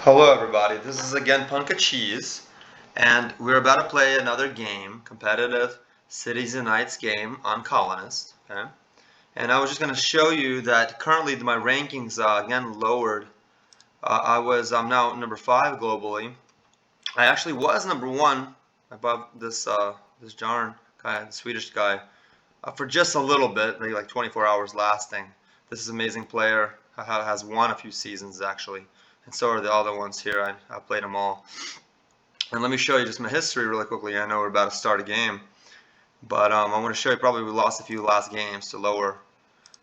Hello everybody, this is again ponkacheese, and we're about to play another game, competitive Cities and Knights game on Colonist. Okay, and I was just going to show you that currently my rankings again lowered. I'm now number 5 globally. I actually was number 1 above this Jarn guy, the Swedish guy, for just a little bit, maybe like 24 hours lasting. This is an amazing player. Has won a few seasons actually, and so are the other ones here. I played them all. And let me show you just my history really quickly. I know we're about to start a game, but I want to show you probably we lost a few last games to lower.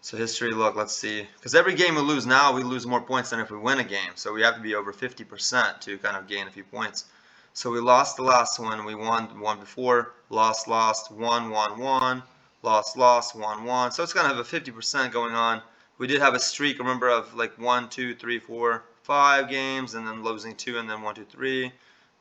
So history, look, let's see. Because every game we lose now, we lose more points than if we win a game. So we have to be over 50% to kind of gain a few points. So we lost the last one. We won one before. Lost, won, won. Lost, won. So it's kind of a 50% going on. We did have a streak, remember, of like 1, 2, 3, 4, 5 games, and then losing 2, and then 1, 2, 3.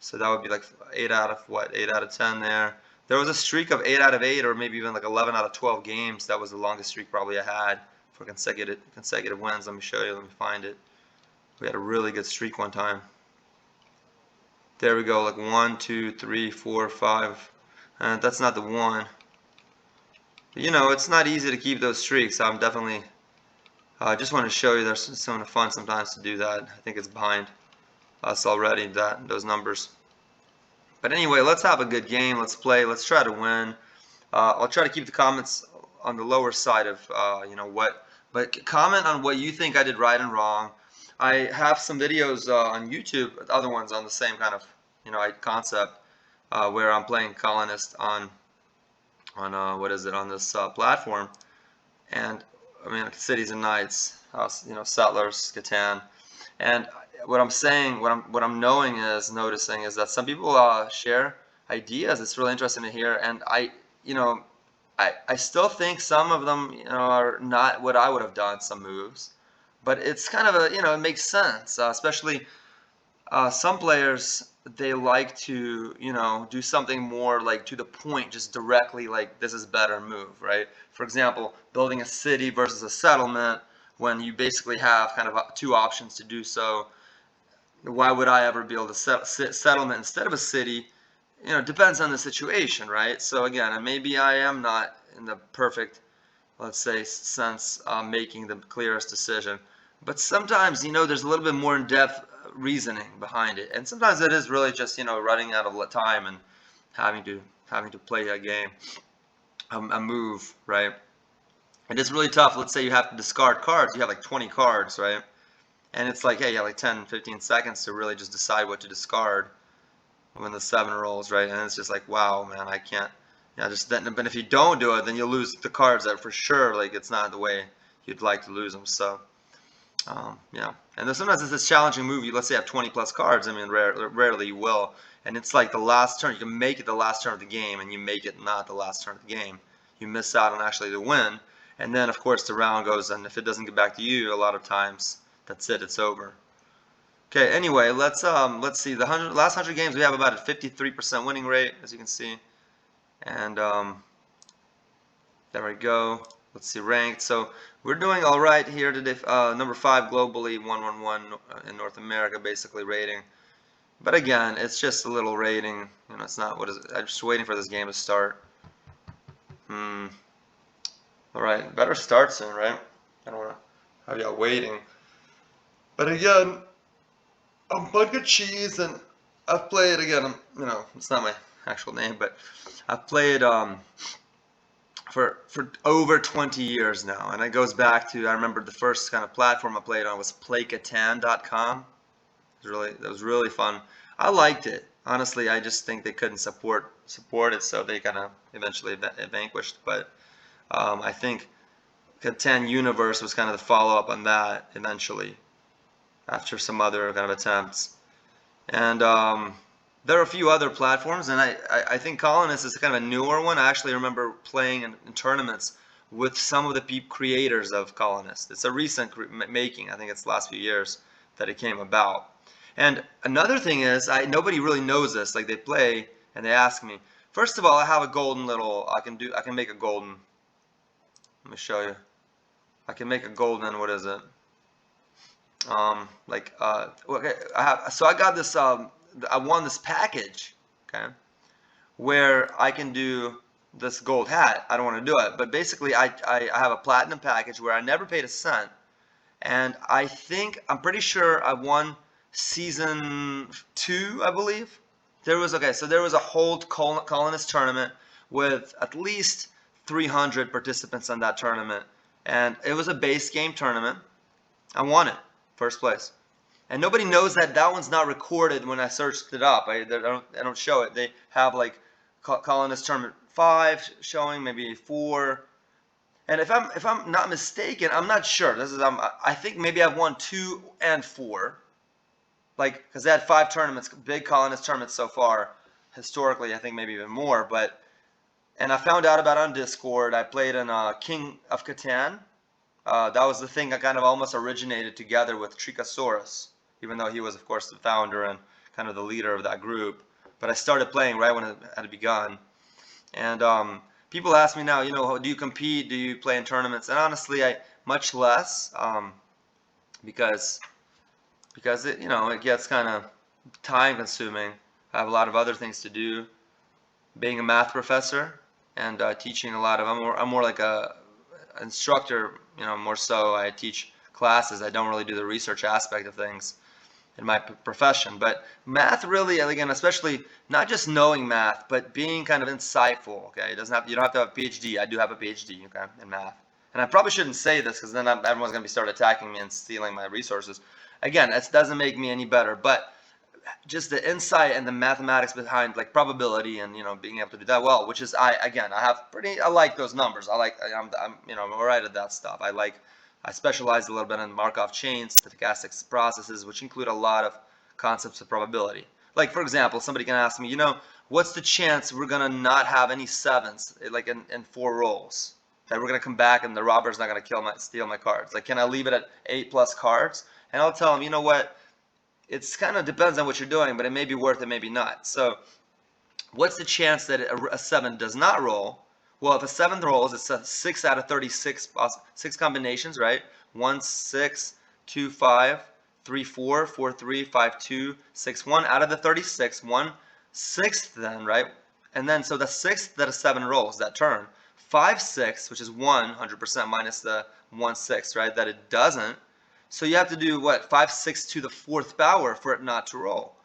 So that would be like 8 out of what? 8 out of 10 there. There was a streak of 8 out of 8, or maybe even like 11 out of 12 games. That was the longest streak probably I had for consecutive wins. Let me show you. Let me find it. We had a really good streak one time. There we go. Like 1, 2, 3, 4, 5. And that's not the one. But, you know, it's not easy to keep those streaks. I'm definitely. I just want to show you there's some fun sometimes to do that. I think it's behind us already, those numbers. But anyway, let's have a good game. Let's play. Let's try to win. I'll try to keep the comments on the lower side of but comment on what you think I did right and wrong. I have some videos on YouTube, other ones on the same kind of concept, where I'm playing Colonist on what is it, on this platform, and I mean Cities and Knights, Settlers, Catan, and what I'm saying, what I'm noticing is that some people share ideas. It's really interesting to hear, and I still think some of them are not what I would have done, some moves, but it's kind of it makes sense, especially some players, they like to do something more like to the point, just directly, like this is better move, right? For example, building a city versus a settlement, when you basically have kind of two options to do so. Why would I ever build a settlement instead of a city? Depends on the situation, right? So again, maybe I am not in the perfect, let's say, sense making the clearest decision. But sometimes, there's a little bit more in-depth reasoning behind it, and sometimes it is really just running out of time and having to play a game, a move, right? And it's really tough. Let's say you have to discard cards. You have like 20 cards, right? And it's like, hey, you have like 10, 15 seconds to really just decide what to discard when the 7 rolls, right? And it's just like, wow, man, I can't. Just then. But if you don't do it, then you'll lose the cards that for sure, like, it's not the way you'd like to lose them. So, yeah. And then sometimes it's this challenging move. Let's say you have 20 plus cards. I mean, rarely you will. And it's like the last turn. You can make it the last turn of the game, and you make it not the last turn of the game. You miss out on actually the win. And then, of course, the round goes, and if it doesn't get back to you, a lot of times, that's it. It's over. Okay, anyway, let's see. The last 100 games, we have about a 53% winning rate, as you can see. And there we go. Let's see, ranked. So we're doing all right here today. Number 5 globally, 111 in North America, basically rating. But again, it's just a little rating. It's not what is it. I'm just waiting for this game to start. All right, better start soon, right? I don't want to have y'all waiting. But again, I'm ponkacheese, and I've played again. It's not my actual name, but I've played for over 20 years now, and it goes back to, I remember the first kind of platform I played on was playcatan.com. That was really fun. I liked it. Honestly, I just think they couldn't support it, so they kind of eventually vanquished. But I think Catan Universe was kind of the follow-up on that eventually, after some other kind of attempts. And there are a few other platforms, and I think Colonist is kind of a newer one. I actually remember playing in tournaments with some of the creators of Colonist. It's a recent making. I think it's the last few years that it came about. And another thing is, nobody really knows this. Like, they play and they ask me. First of all, I have a golden little. I can make a golden. Let me show you. I can make a golden. What is it? Okay, I got this. I won this package, okay, where I can do this gold hat. I don't want to do it, but basically, I have a platinum package where I never paid a cent, and I'm pretty sure I won season 2, I believe. So there was a whole Colonist tournament with at least 300 participants in that tournament, and it was a base game tournament. I won it, first place. And nobody knows that that one's not recorded when I searched it up. I don't show it. They have like Colonist Tournament 5 showing, maybe 4. And if I'm not mistaken, I'm not sure. I think maybe I've won 2 and 4. Like, because they had 5 tournaments, big Colonist tournaments so far. Historically, I think maybe even more. And I found out about it on Discord. I played in King of Catan. That was the thing that kind of almost originated together with Tricosaurus, even though he was, of course, the founder and kind of the leader of that group. But I started playing right when it had begun. And people ask me now, do you compete? Do you play in tournaments? And honestly, much less, because it gets kind of time consuming. I have a lot of other things to do. Being a math professor and teaching a lot of, I'm more like a instructor, more so. I teach classes. I don't really do the research aspect of things in my profession. But math really, again, especially not just knowing math, but being kind of insightful. Okay, you don't have to have a PhD. I do have a PhD, okay, in math. And I probably shouldn't say this because then everyone's going to start attacking me and stealing my resources. Again, that doesn't make me any better, but just the insight and the mathematics behind like probability and being able to do that well, which is I like those numbers. I'm all right at that stuff. I specialize a little bit in Markov chains, stochastic processes, which include a lot of concepts of probability. Like, for example, somebody can ask me, what's the chance we're gonna not have any 7s like in 4 rolls? That we're gonna come back and the robber's not gonna steal my cards? Like, can I leave it at 8 plus cards? And I'll tell them, you know what? It's kind of depends on what you're doing, but it may be worth it, maybe not. So what's the chance that a 7 does not roll? Well, if a 7 rolls, it's a 6 out of 36 6 combinations, right? 1, 6, 2, 5, 3, 4, 4, 3, 5, 2, 6, 1 out of the 36, 1/6 then, right? And then so the 6th that a 7 rolls that turn, 5, 6, which is 100% minus the 1/6, right? That it doesn't. So you have to do what? 5, 6 to the 4th power for it not to roll.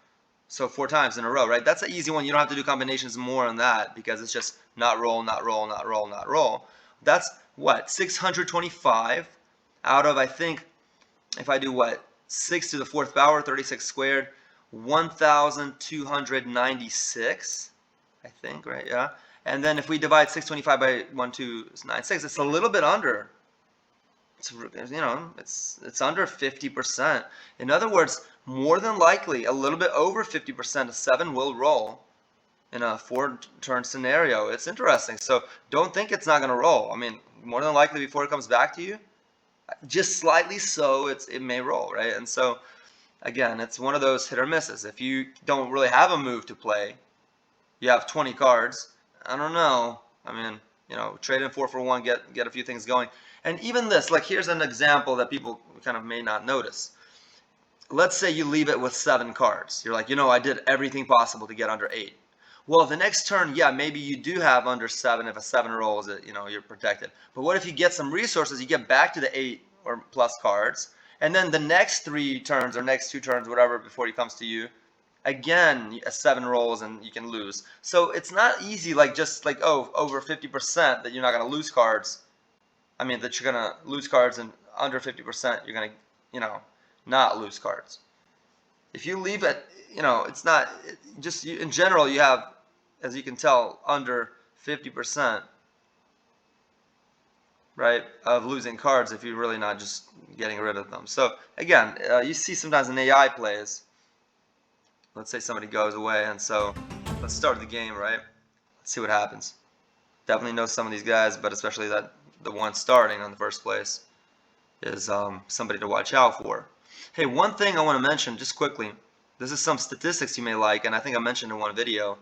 So 4 times in a row, right? That's an easy one. You don't have to do combinations more on that because it's just not roll, not roll, not roll, not roll. That's what? 625 out of, I think, if I do what? 6 to the 4th power, 36 squared, 1,296, I think, right? Yeah. And then if we divide 625 by 1296, it's a little bit under. It's under 50%. In other words, more than likely, a little bit over 50% of 7 will roll in a 4-turn scenario. It's interesting. So don't think it's not going to roll. I mean, more than likely before it comes back to you, just slightly so, it may roll, right? And so, again, it's one of those hit or misses. If you don't really have a move to play, you have 20 cards, I don't know. I mean, trade in 4 for 1, get a few things going. And even this, like, here's an example that people kind of may not notice. Let's say you leave it with 7 cards. You're like, I did everything possible to get under 8. Well, the next turn, yeah, maybe you do have under 7. If a 7 rolls, you're protected. But what if you get some resources, you get back to the 8 or plus cards, and then the next 3 turns or next 2 turns, whatever, before he comes to you, again, a 7 rolls and you can lose. So it's not easy, just like, over 50% that you're not going to lose cards. I mean, that you're going to lose cards, and under 50% you're going to, not lose cards. If you leave it, it's not, in general, you have, as you can tell, under 50%, right, of losing cards if you're really not just getting rid of them. So, again, you see sometimes in AI plays, let's say somebody goes away, and so let's start the game, right? Let's see what happens. Definitely know some of these guys, but especially the one starting in the first place is somebody to watch out for. Hey, one thing I want to mention just quickly. This is some statistics you may like, and I think I mentioned in one video.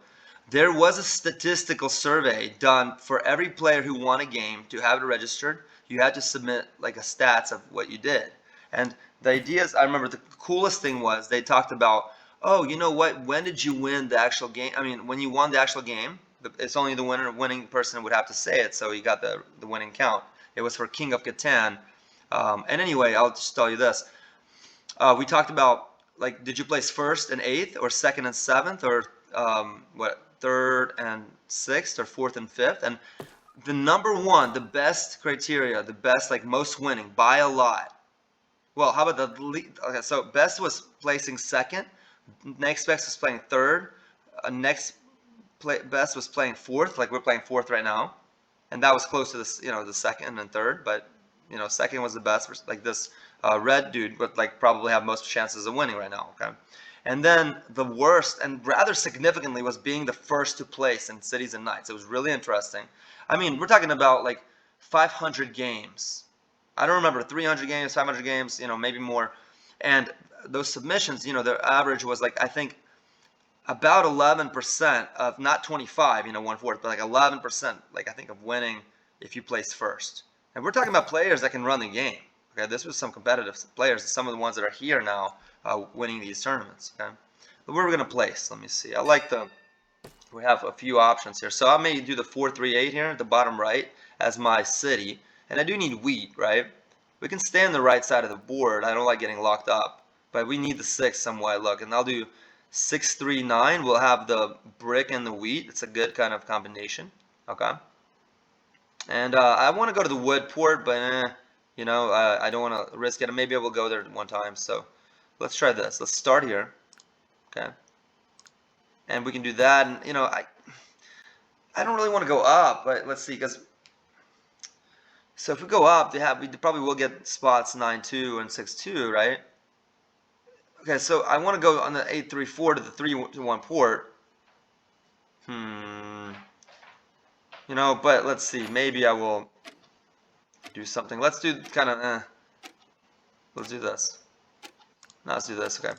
There was a statistical survey done for every player who won a game. To have it registered, you had to submit like a stats of what you did. And the idea is, I remember the coolest thing was they talked about, oh, you know what? When did you win the actual game? I mean, when you won the actual game, it's only the winning person would have to say it, so you got the winning count. It was for King of Catan. And anyway, I'll just tell you this. We talked about, like, did you place first and eighth, or second and seventh, or third and sixth, or fourth and fifth? And the number one, the best criteria, the best, like, most winning by a lot. Well, how about the least? Okay, so best was placing second. Next best was playing third. Next best was playing fourth. Like we're playing fourth right now, and that was close to this, the second and third. But second was the best. Like this red dude would like probably have most chances of winning right now. Okay, and then the worst, and rather significantly, was being the first to place in Cities and Nights. It was really interesting. I mean, we're talking about like 500 games. I don't remember, 300 games, 500 games, maybe more. And those submissions, their average was like, I think about 11% of, not 25, 1/4, but like 11%, like I think, of winning if you place first. And we're talking about players that can run the game. Okay, this was some competitive players, some of the ones that are here now winning these tournaments. Okay, but where are we going to place? Let me see. We have a few options here. So I may do the 4-3-8 here at the bottom right as my city. And I do need wheat, right? We can stay on the right side of the board. I don't like getting locked up. But we need the 6 somewhat. Look, and I'll do 6-3-9. We'll have the brick and the wheat. It's a good kind of combination. Okay. And I want to go to the wood port, but I don't want to risk it. Maybe I will go there one time. So let's try this. Let's start here. Okay. And we can do that. And I don't really want to go up, but let's see, because so if we go up, we probably will get spots 9-2 and 6-2, right? Okay, so I want to go on the 8-3-4 to the 3-1 port. But let's see. Maybe I will do something. Let's do kind of. Let's do this. No, let's do this. Okay.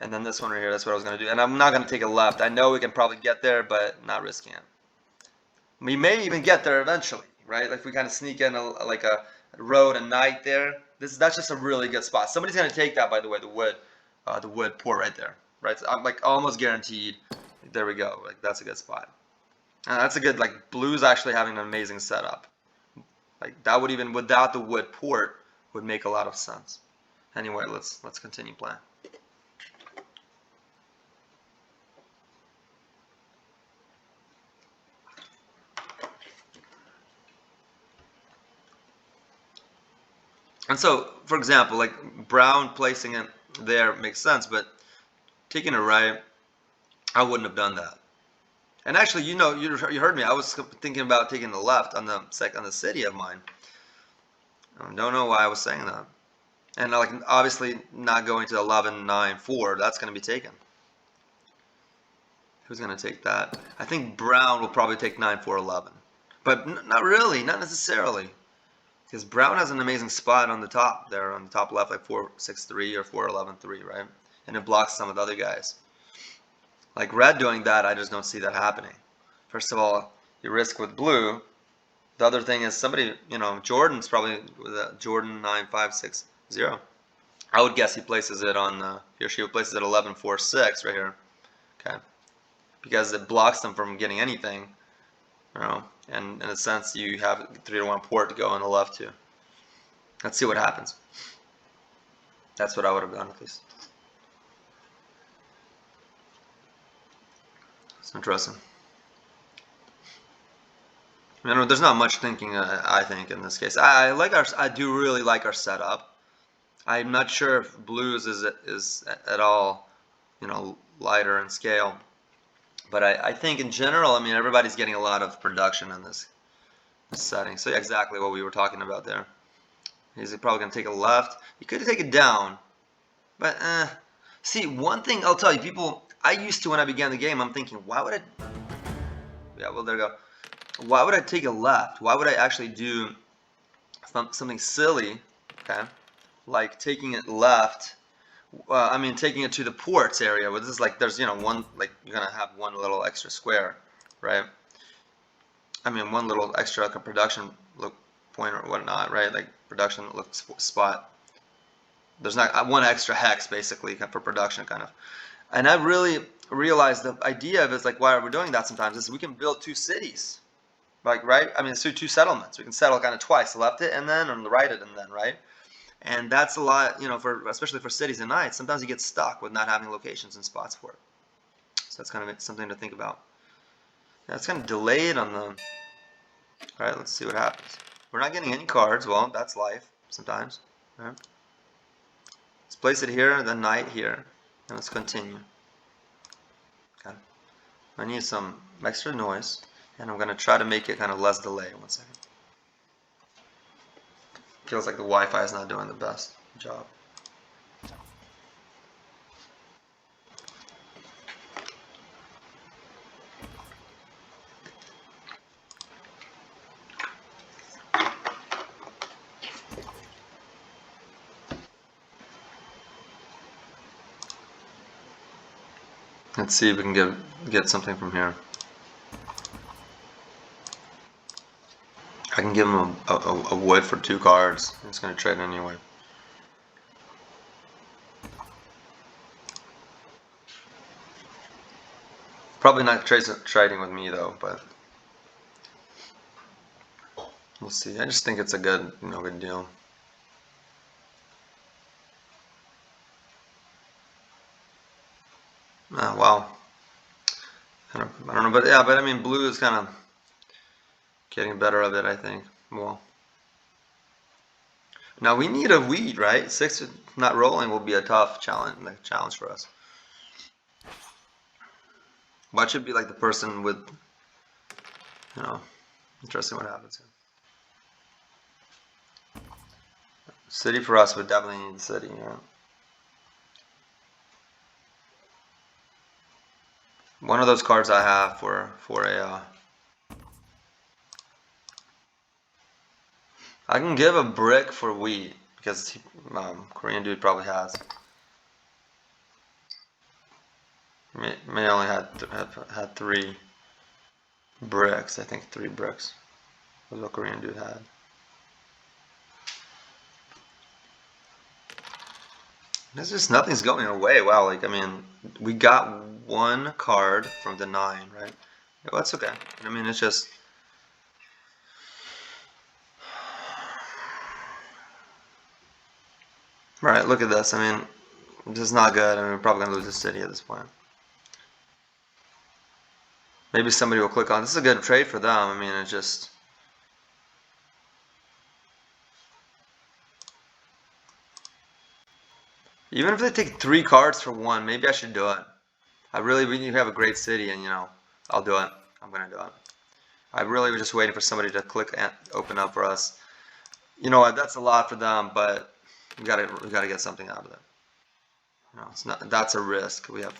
And then this one right here. That's what I was going to do. And I'm not going to take a left. I know we can probably get there, but not risking it. We may even get there eventually, right? Like if we kind of sneak in like a road and night there. That's just a really good spot. Somebody's going to take that, by the way, the wood port right there, right? So I'm like almost guaranteed. There we go. Like that's a good spot. And that's a good, like, blue's actually having an amazing setup. Like that would, even without the wood port, would make a lot of sense. Anyway, let's continue playing. And so, for example, like brown placing it there makes sense, but taking it right, I wouldn't have done that. And actually, you heard me. I was thinking about taking the left on the city of mine. I don't know why I was saying that. And like obviously not going to 11-9-4. That's going to be taken. Who's going to take that? I think brown will probably take 9-4-11, but not really, not necessarily, because brown has an amazing spot on the top there, on the top left, like 4-6-3 or 4-11-3, right? And it blocks some of the other guys. Like red doing that, I just don't see that happening. First of all, you risk with blue. The other thing is somebody, Jordan's probably with a Jordan 9-5-6-0. I would guess he places it on, he or she places it 11-4-6 right here. Okay. Because it blocks them from getting anything, and in a sense you have 3-1 port to go on the left too. Let's see what happens. That's what I would have done at least. It's interesting. There's not much thinking, I think, in this case. I do really like our setup. I'm not sure if blues is at all, lighter in scale. But I think in general, everybody's getting a lot of production in this setting. So exactly what we were talking about there. He's probably going to take a left. He could take it down. But, see, one thing I'll tell you, people, I used to, when I began the game, I'm thinking, why would I... Yeah, well, there we go. Why would I take a left? Why would I actually do something silly, okay, like taking it left? Taking it to the ports area. Where this is like, there's, one, like, you're gonna have one little extra square, right? One little extra production point or whatnot, right? Like production spot. there's not one extra hex basically for production kind of. And I really realized the idea of it is like why we're doing that sometimes is we can build two cities. Like, right? I mean, it's two settlements. We can settle kind of twice, left it and then, and the right it and then, right? And that's a lot, you know, for especially for cities and knights. Sometimes you get stuck with not having locations and spots for it. So that's kind of something to think about. Yeah, it's kind of delayed on the. All right, let's see what happens. We're not getting any cards. Well, that's life sometimes. All right. Let's place it here, then knight here, and let's continue. Okay. I need some extra noise, and I'm going to try to make it kind of less delay. 1 second. Feels like the Wi-Fi is not doing the best job. Let's see if we can get something from here. I can give him a wood for 2 cards. He's going to trade anyway. Probably not trading with me though, but we'll see. I just think it's a good, good deal. Wow. I don't know, but yeah, but I mean, blue is kind of getting better of it, I think. Well, now we need a wheat, right? 6 not rolling will be a tough challenge for us. What should be like the person with, interesting what happens here. City for us would definitely need the city, yeah. One of those cards I have for a. I can give a brick for wheat because Korean dude probably has. May only had 3 bricks. I think 3 bricks was what Korean dude had. There's just nothing's going away. Wow, like I mean, we got 1 card from the 9, right? Well, that's okay. I mean, it's just. Right, look at this. I mean, this is not good. I mean, we're probably gonna lose the city at this point. Maybe somebody will click on. This is a good trade for them. I mean, it's just. Even if they take 3 cards for 1, maybe I should do it. We need to have a great city, and I'll do it. I'm gonna do it. I really was just waiting for somebody to click and open up for us. You know what? That's a lot for them, but we gotta get something out of it. It's not. That's a risk. We have.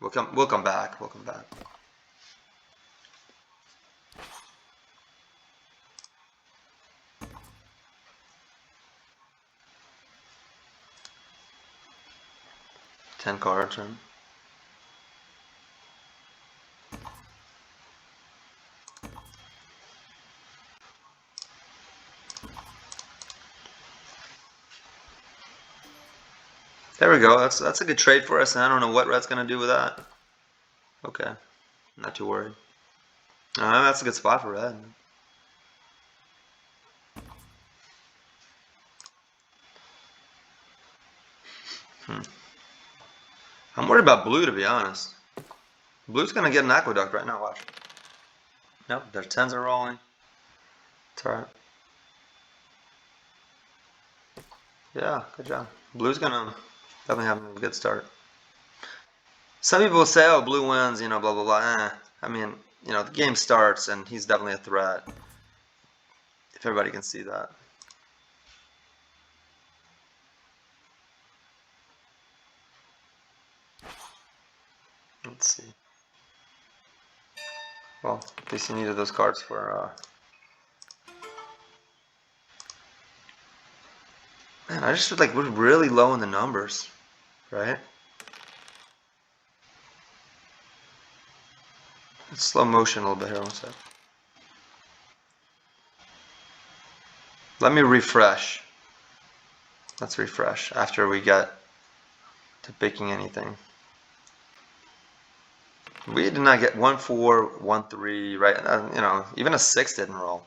We'll come back. We'll come back. Ten cards, right? There we go. That's a good trade for us, and I don't know what Red's gonna do with that. Okay, not too worried. That's a good spot for Red. I'm worried about blue, to be honest. Blue's gonna get an aqueduct right now. Watch. Nope, their 10s are rolling. It's alright. Yeah, good job. Blue's gonna definitely have a good start. Some people will say, "Oh, blue wins," blah blah blah. I mean, the game starts, and he's definitely a threat. If everybody can see that. Let's see. Well, at least you needed those cards for. Man, I just feel like we're really low in the numbers, right? It's slow motion a little bit here. 1 sec. Let me refresh. Let's refresh after we get to picking anything. We did not get 1 4 1 3, right? You know, even a 6 didn't roll.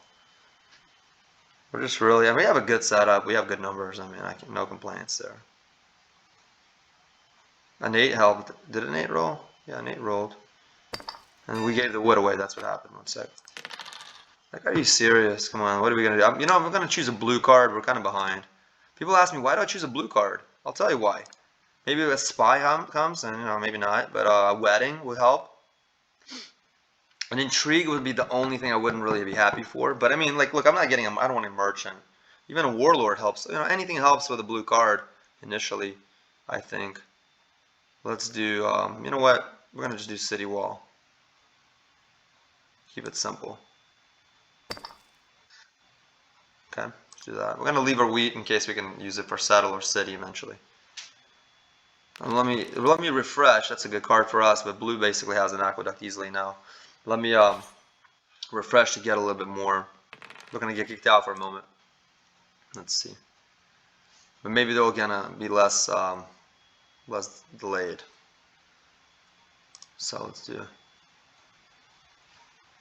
We're just really, I mean, we have a good setup. We have good numbers. I mean, no complaints there. An 8 helped. Did an 8 roll? Yeah, an 8 rolled. And we gave the wood away. That's what happened. 1 sec. Like, are you serious? Come on, what are we gonna do? You know, I'm gonna choose a blue card. We're kind of behind. People ask me, why do I choose a blue card? I'll tell you why. Maybe a spy comes, and you know, maybe not. But a wedding would help. An intrigue would be the only thing I wouldn't really be happy for. But I mean, like, look, I'm not getting I don't want a merchant. Even a warlord helps. You know, anything helps with a blue card initially, I think. Let's do, you know what? We're gonna just do city wall. Keep it simple. Okay, let's do that. We're gonna leave our wheat in case we can use it for settle or city eventually. And let me refresh. That's a good card for us, but blue basically has an aqueduct easily now. Let me refresh to get a little bit more. We're gonna get kicked out for a moment. Let's see. But maybe they're gonna be less less delayed. So let's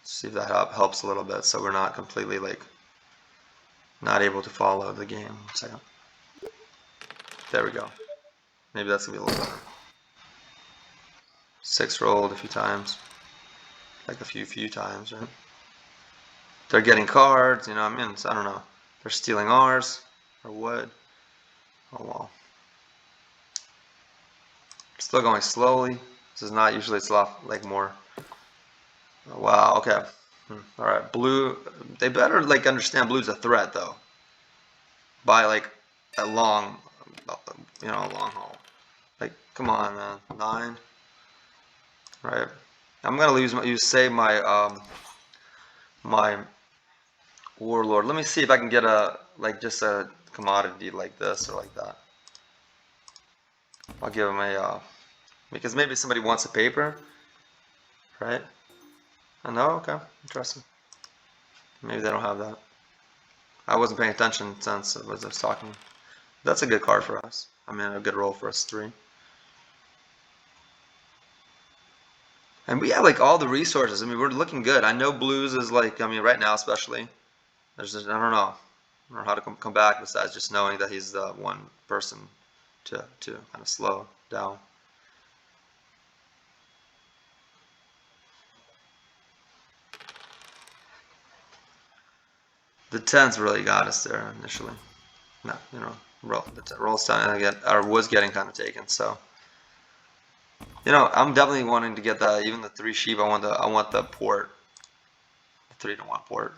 see if that helps a little bit, so we're not completely like not able to follow the game. 1 second. There we go. Maybe that's gonna be a little better. 6 rolled a few times, like a few times, right? They're getting cards, you know. I mean, I don't know. They're stealing ours or wood. Oh well. Still going slowly. This is not usually, it's a lot like more. Oh, wow. Okay. All right. Blue. They better like understand blue's a threat though. By like a long, you know, long haul. Like, come on, man. 9. Right. I'm gonna save my my warlord. Let me see if I can get a like just a commodity like this or like that. I'll give him a because maybe somebody wants a paper, right? Oh, no, okay, interesting. Maybe they don't have that. I wasn't paying attention since I was talking. That's a good card for us. I mean, a good roll for us 3. And we have like all the resources. I mean, we're looking good. I know blues is like, I mean, right now especially. There's just, I don't know how to come back besides just knowing that he's the one person to kind of slow down. The 10s really got us there initially. No, you know, roll's time was getting kind of taken. So, you know, I'm definitely wanting to get that. Even the 3 sheep, I want the port. The 3 to 1 port.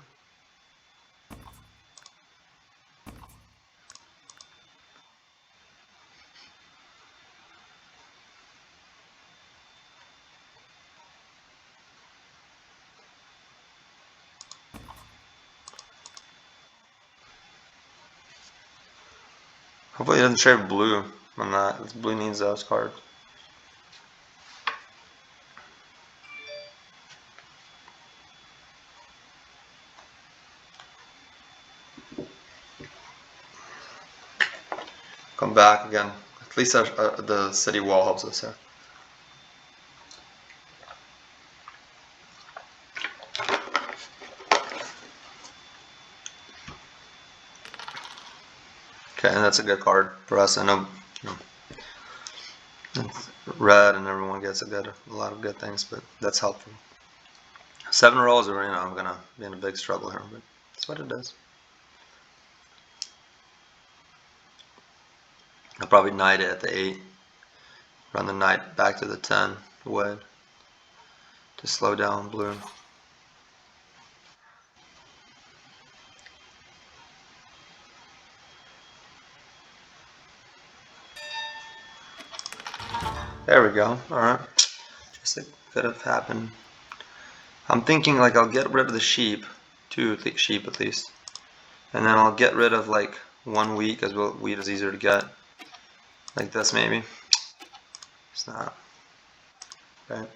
Hopefully, he doesn't trade blue on that. Blue needs those cards. Come back again. At least the city wall helps us here. Okay, and that's a good card for us. I know, you know, it's red and everyone gets a lot of good things, but that's helpful. 7 rolls, are, you know, I'm gonna be in a big struggle here, but that's what it is. I'll probably knight it at the 8. Run the knight back to the 10 wood to slow down blue. There we go. Alright. Just like could have happened. I'm thinking like I'll get rid of the sheep. 2 sheep at least. And then I'll get rid of like 1 wheat because wheat is easier to get. Like this maybe. It's not. Right.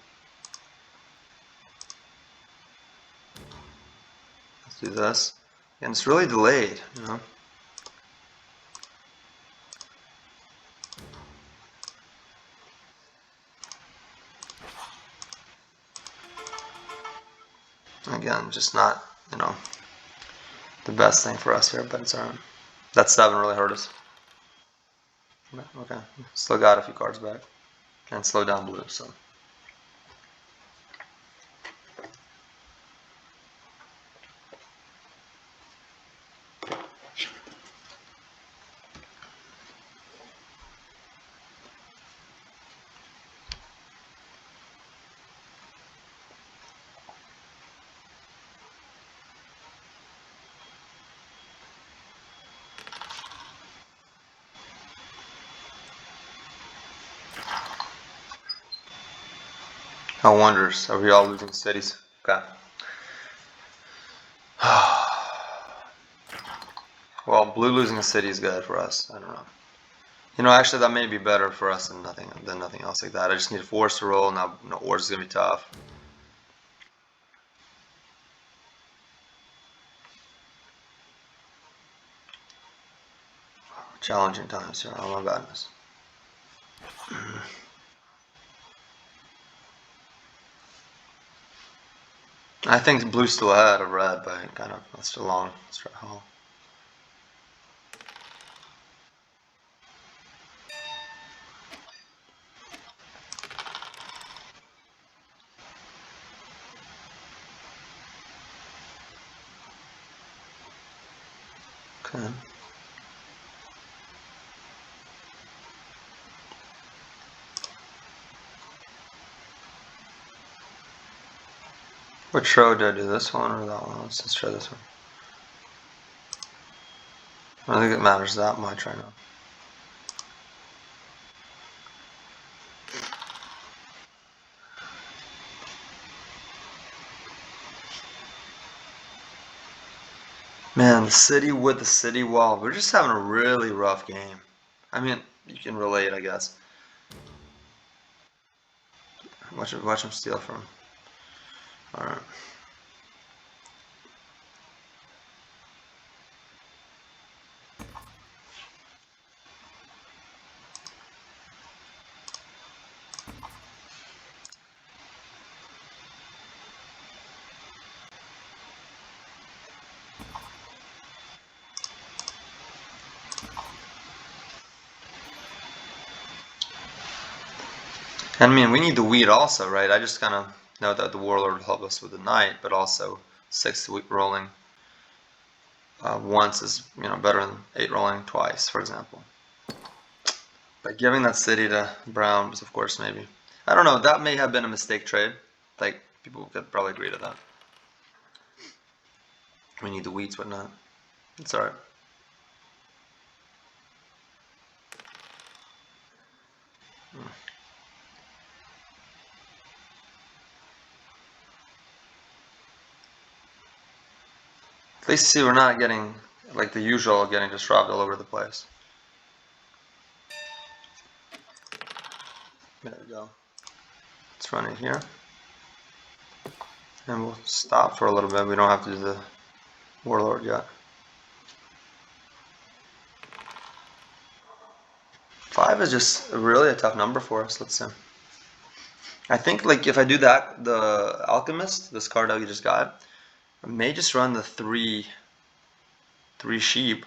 Let's do this. And it's really delayed, you know. Again, just not, the best thing for us here, but it's alright. That 7 really hurt us. Okay, still got a few cards back. And slow down blue, so. No wonders. Are we all losing cities? Okay. Well, blue losing a city is good for us. I don't know. Actually, that may be better for us than nothing else like that. I just need a force to roll. Now, ores is gonna be tough. Challenging times here. Oh my goodness. I think blue's still ahead of red by kind of that's a long straight haul. Okay. Which row do I do? This one or that one? Let's just try this one. I don't think it matters that much right now. Man, the city with the city wall. We're just having a really rough game. I mean, you can relate, I guess. Watch him steal from. All right. I mean, we need the wheat also, right? I just kind of know that the warlord will help us with the knight, but also 6 wheat rolling once is better than 8 rolling twice, for example. But giving that city to Brown was, of course, maybe. I don't know. That may have been a mistake trade. Like people could probably agree to that. We need the wheats, but not. It's alright. At least see we're not getting like the usual, getting disrupted all over the place. There we go. Let's run it here. And we'll stop for a little bit. We don't have to do the warlord yet. 5 is just really a tough number for us. Let's see. I think like if I do that, the alchemist, this card that we just got, I may just run the three sheep,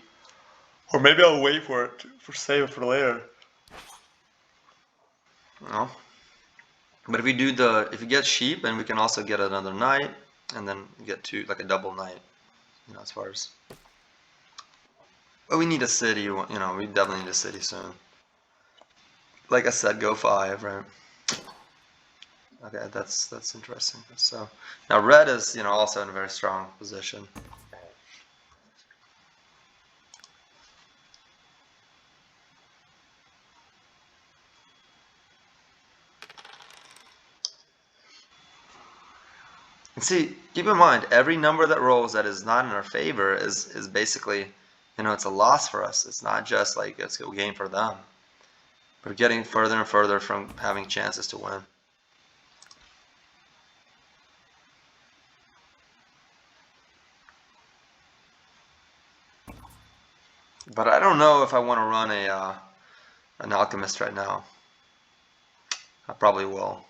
or maybe I'll wait for it for save it for later. No. But if we get sheep, and we can also get another knight, and then get like a double knight. As far as. But we need a city. We definitely need a city soon. Like I said, go 5, right? Okay, that's interesting. So now red is also in a very strong position. And see, keep in mind, every number that rolls that is not in our favor is basically, it's a loss for us. It's not just like it's a game for them. We're getting further and further from having chances to win. But I don't know if I want to run an alchemist right now. I probably will.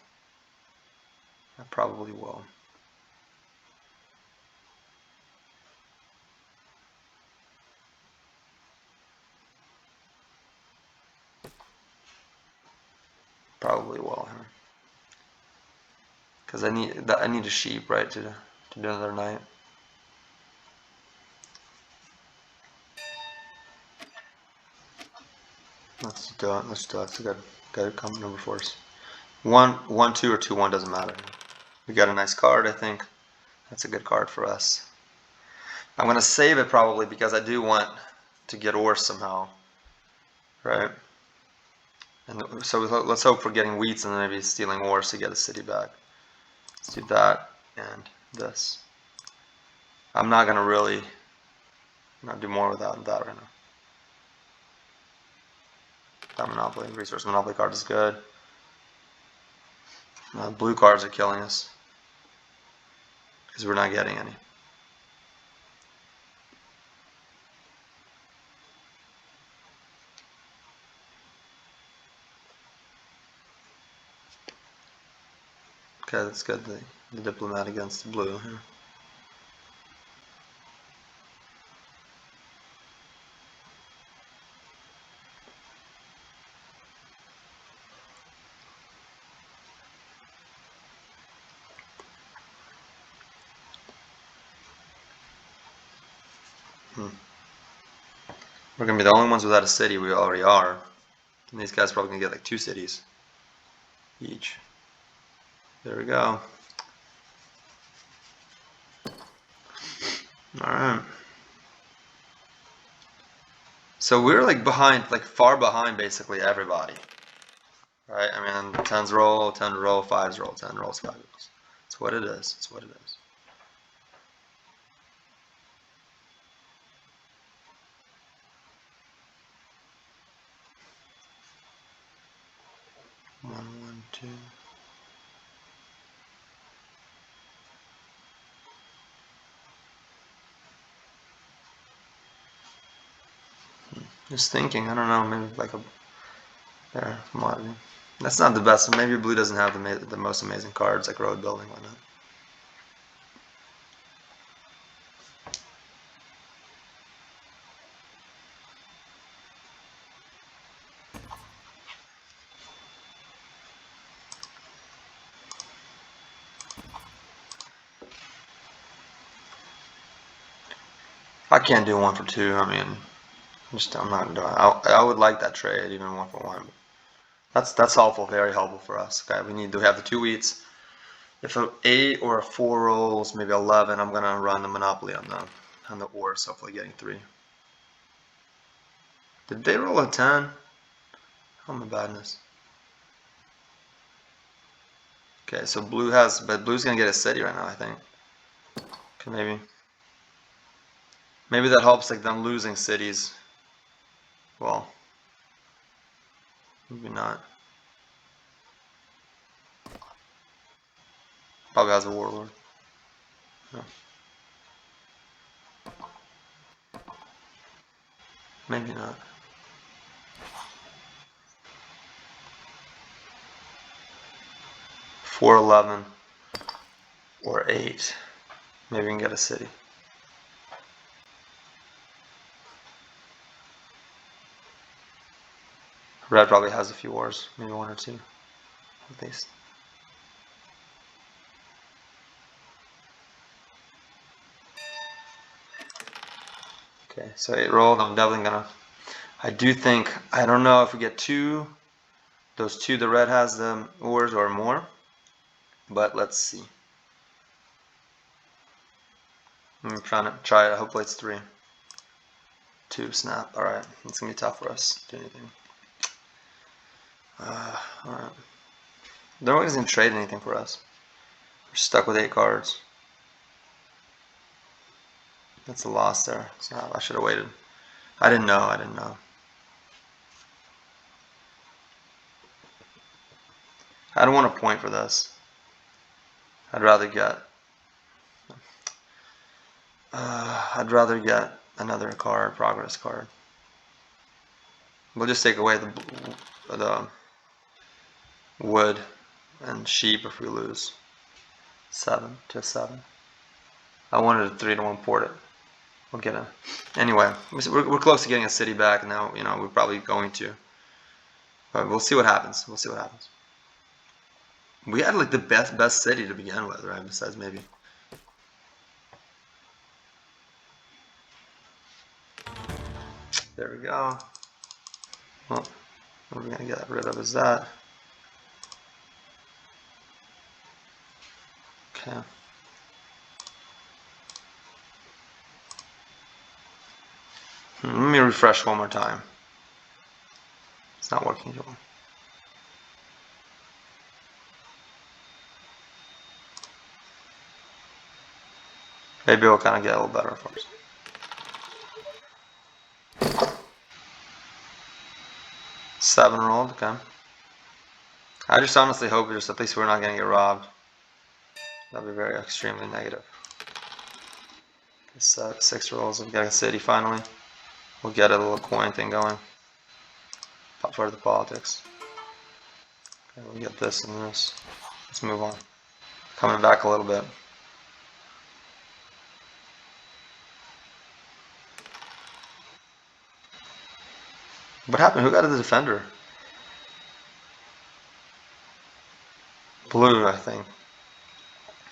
Probably will, because I need a sheep, right, to do another knight. Let's do it. Let's do it. It's a good comment number for us. 1-1-2 or 2-1 doesn't matter. We got a nice card, I think. That's a good card for us. I'm gonna save it probably because I do want to get ores somehow, right? And so let's hope for getting wheats and then maybe stealing ores to get a city back. Let's do that and this. I'm not gonna really do more without that right now. That monopoly, resource monopoly card is good. Blue cards are killing us because we're not getting any. Okay, that's good. The diplomat against the blue here. We're gonna be the only ones without a city. We already are. And these guys are probably gonna get like 2 cities each. There we go. Alright. So we're like behind, like far behind basically everybody. Right? I mean, 10s roll, 10 roll, 5s roll, 10 rolls, 5 rolls. It's what it is. It's what it is. One, 2. Just thinking, I don't know, maybe like a there. That's not the best. Maybe blue doesn't have the most amazing cards like road building, whatnot. I can't do 1 for 2. I mean, I'm not doing. I would like that trade, even 1 for 1. That's helpful, very helpful for us. Okay, we need to have the 2 wheats. If an 8 or a 4 rolls, maybe 11, I'm gonna run the monopoly on the ores, hopefully getting 3. Did they roll a 10? Oh my badness. Okay, so but blue's gonna get a city right now, I think. Okay, maybe that helps like them losing cities. Well, maybe not. Probably has a warlord. No. Maybe not. Four 11 or 8. Maybe we can get a city. Red probably has a few wars, maybe 1 or 2 at least. Okay, so 8 rolled. I'm definitely gonna. I do think. I don't know if we get 2. Those 2 the red has the ores or more. But let's see. I'm trying to try it. Hopefully it's 3. 2 snap. Alright, it's gonna be tough for us to do anything. Alright. Nobody's gonna trade anything for us. We're stuck with 8 cards. That's a loss there. I should have waited. I didn't know. I don't want a point for this. I'd rather get another card, progress card. We'll just take away the wood and sheep if we lose. 7, just 7. I wanted a 3 to import it. We'll get a. Anyway, we're close to getting a city back now. You know, we're probably going to. But we'll see what happens. We had like the best city to begin with, right? Besides maybe. There we go. Well, what we're gonna get rid of is that. Okay. Let me refresh one more time. It's not working too well. Maybe it'll kind of get a little better for us. Seven rolled, okay. I just honestly hope just at least we're not gonna get robbed. That'd be very extremely negative. Okay, 6 rolls, we got a city finally. We'll get a little coin thing going. Pop for the politics. Okay, we'll get this and this. Let's move on. Coming back a little bit. What happened? Who got the defender? Blue, I think.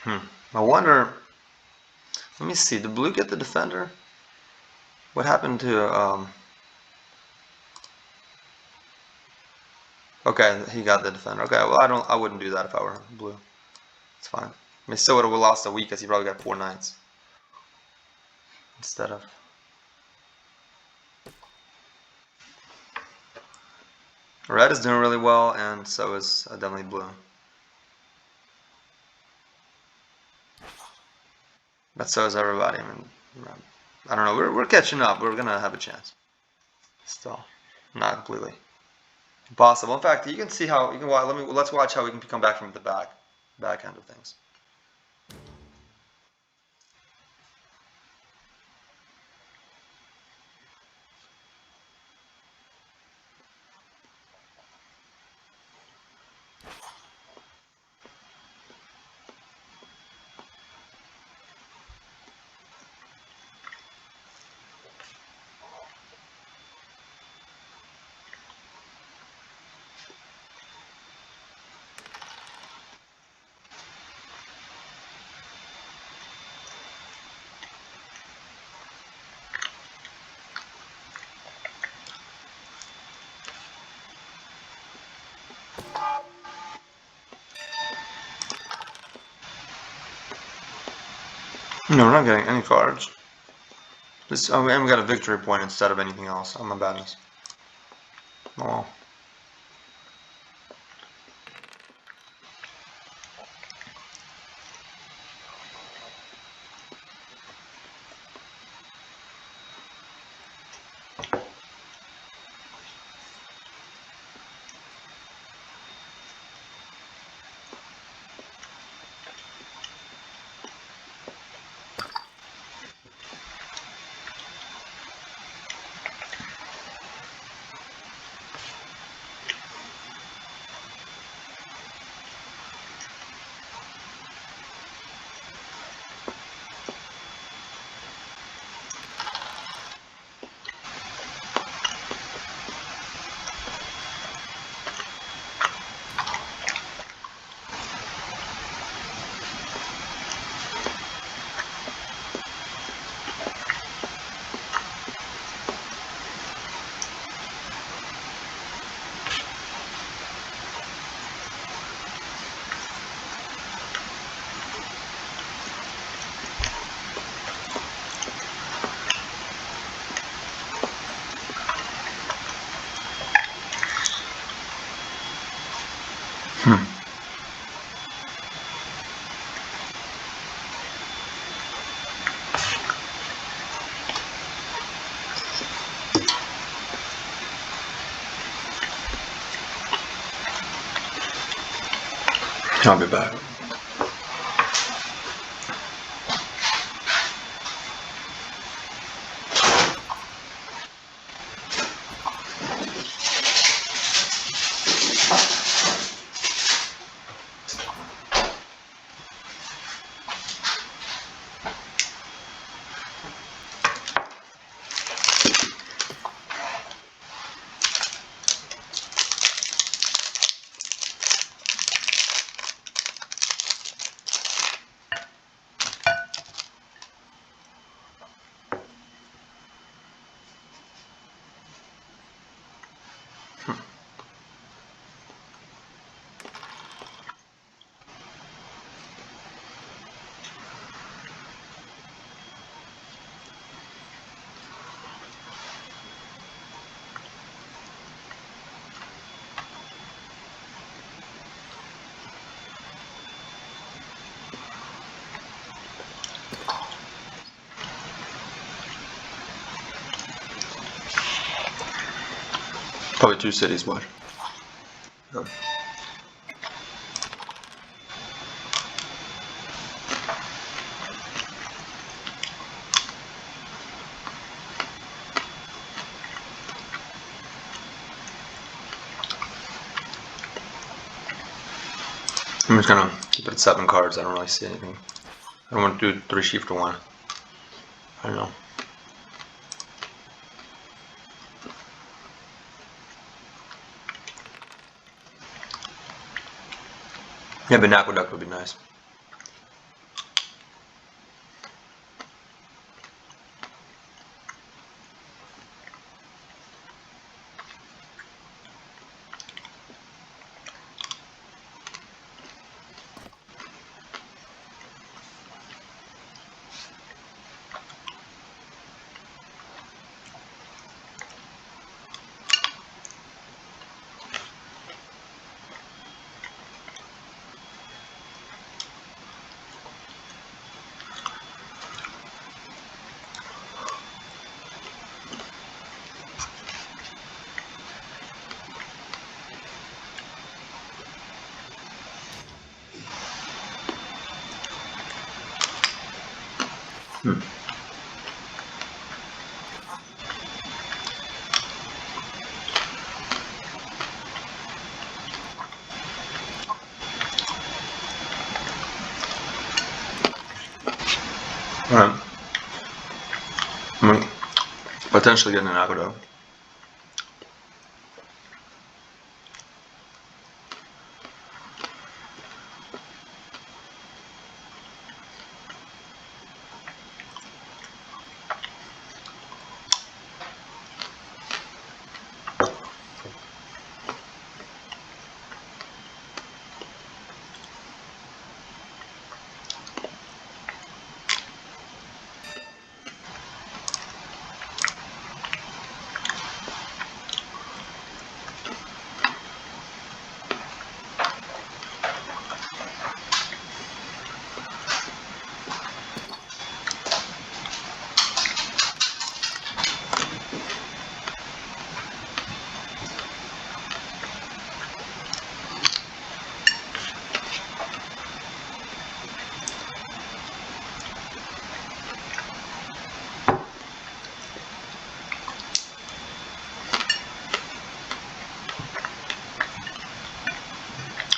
I wonder. Let me see. Did blue get the defender? What happened to Okay, he got the defender. Okay, well I wouldn't do that if I were blue. It's fine. I mean, still would have lost a week because he probably got 4 knights instead of. Red is doing really well, and so is definitely blue. But so is everybody. I mean, I don't know. We're catching up. We're gonna have a chance. Still, not completely impossible. In fact, you can see how you can. Let's watch how we can come back from the back end of things. No, we're not getting any cards. And we got a victory point instead of anything else. Oh my badness. Oh well. I'll be back. Probably 2 cities. Watch. Yeah. I'm just gonna keep it at 7 cards. I don't really see anything. I don't want to do 3 sheep to 1. I don't know. Yeah, but an aqueduct would be nice. Alright. Potentially getting an aqueduct.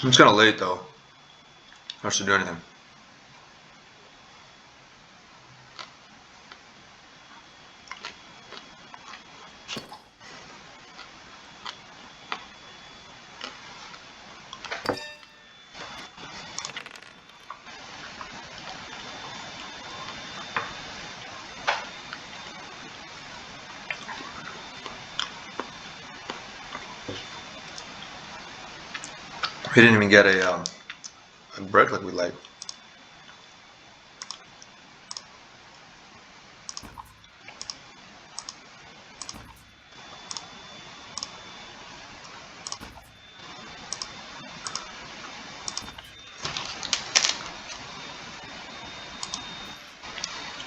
It's kind of late though. I should do anything. We didn't even get a bread like we like.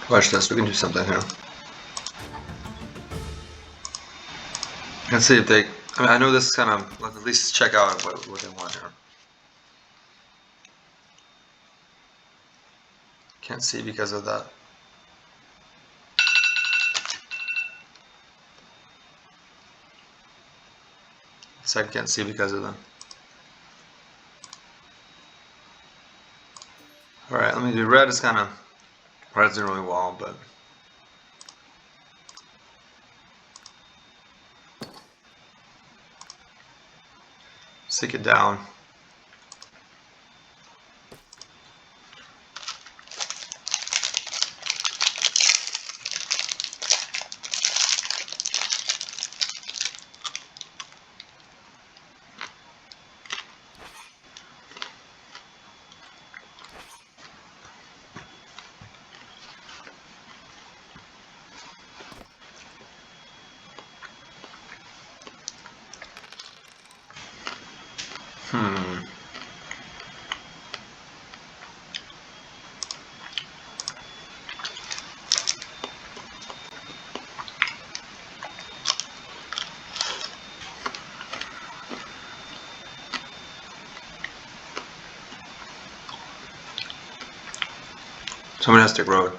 Watch this, we can do something here. Let's see if they, I mean, I know this is kind of, let's at least check out what they want here. Can't see because of that. So I can't see because of them. Alright, let me do red. Is kind of, red's doing really well, but stick it down. Somebody has to take road.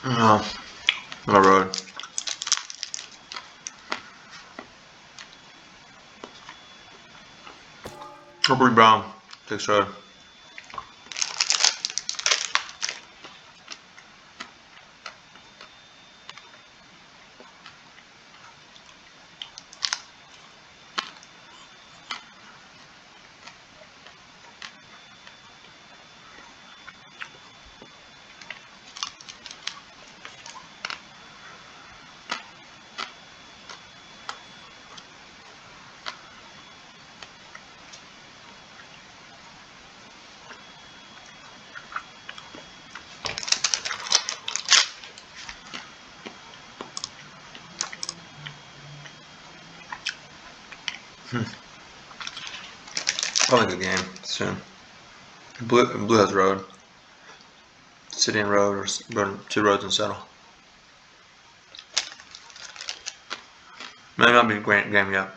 No, no road. Aubrey Brown takes road. Probably a good game soon. Blue has road. City and road, or two roads and settle. Might not be a great game yet.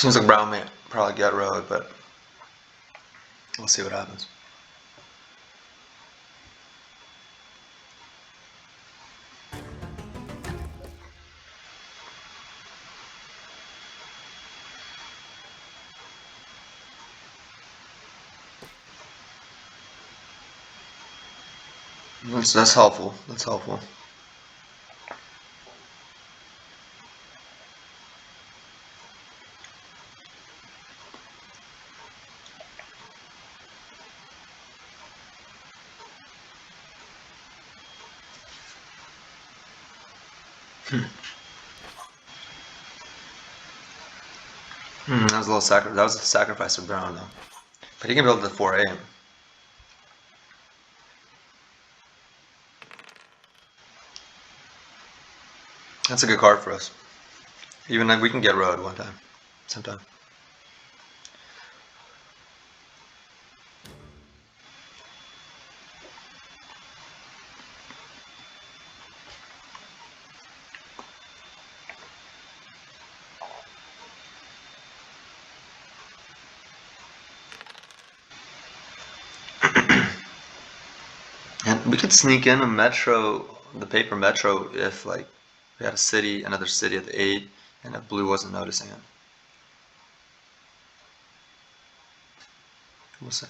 Seems like Brown may probably get road, but we'll see what happens. That's helpful. That's helpful. That was a little that was a sacrifice of Brown though. But he can build the 4A. That's a good card for us. Even if we can get road one time, sometime. And we could sneak in a metro, the paper metro, if like We had a city, another city at the 8, and that blue wasn't noticing it. We'll see.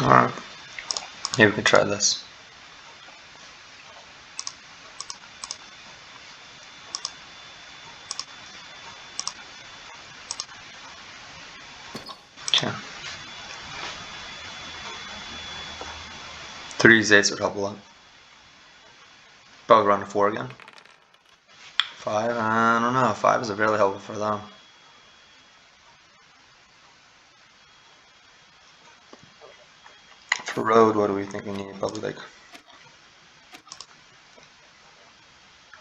Alright, maybe we can try this. Okay. 3's 8s would help a lot. Probably run to 4 again. 5, I don't know. 5 is really helpful for them. For road, what do we think we need? Probably like...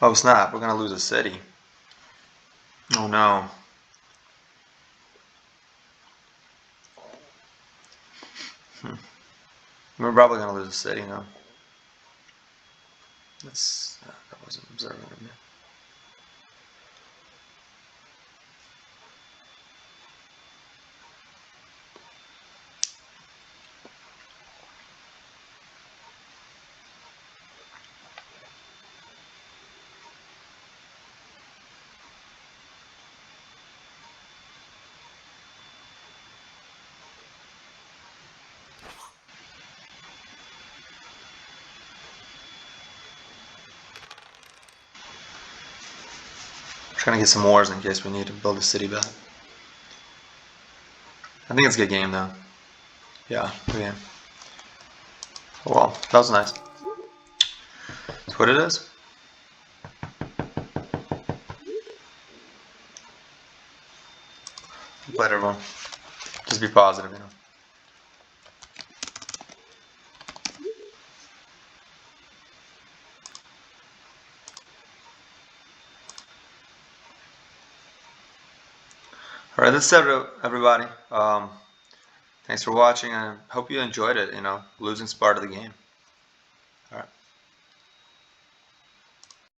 Oh snap, we're gonna lose a city. Oh no. We're probably gonna lose a city now. That wasn't observant of me. Trying to get some wars in case we need to build a city back. I think it's a good game though. Yeah, good game. Oh well, that was nice. That's what it is. Let everyone just be positive, you know. Alright, that's it, everybody. Thanks for watching, and hope you enjoyed it. You know, losing's part of the game. Alright.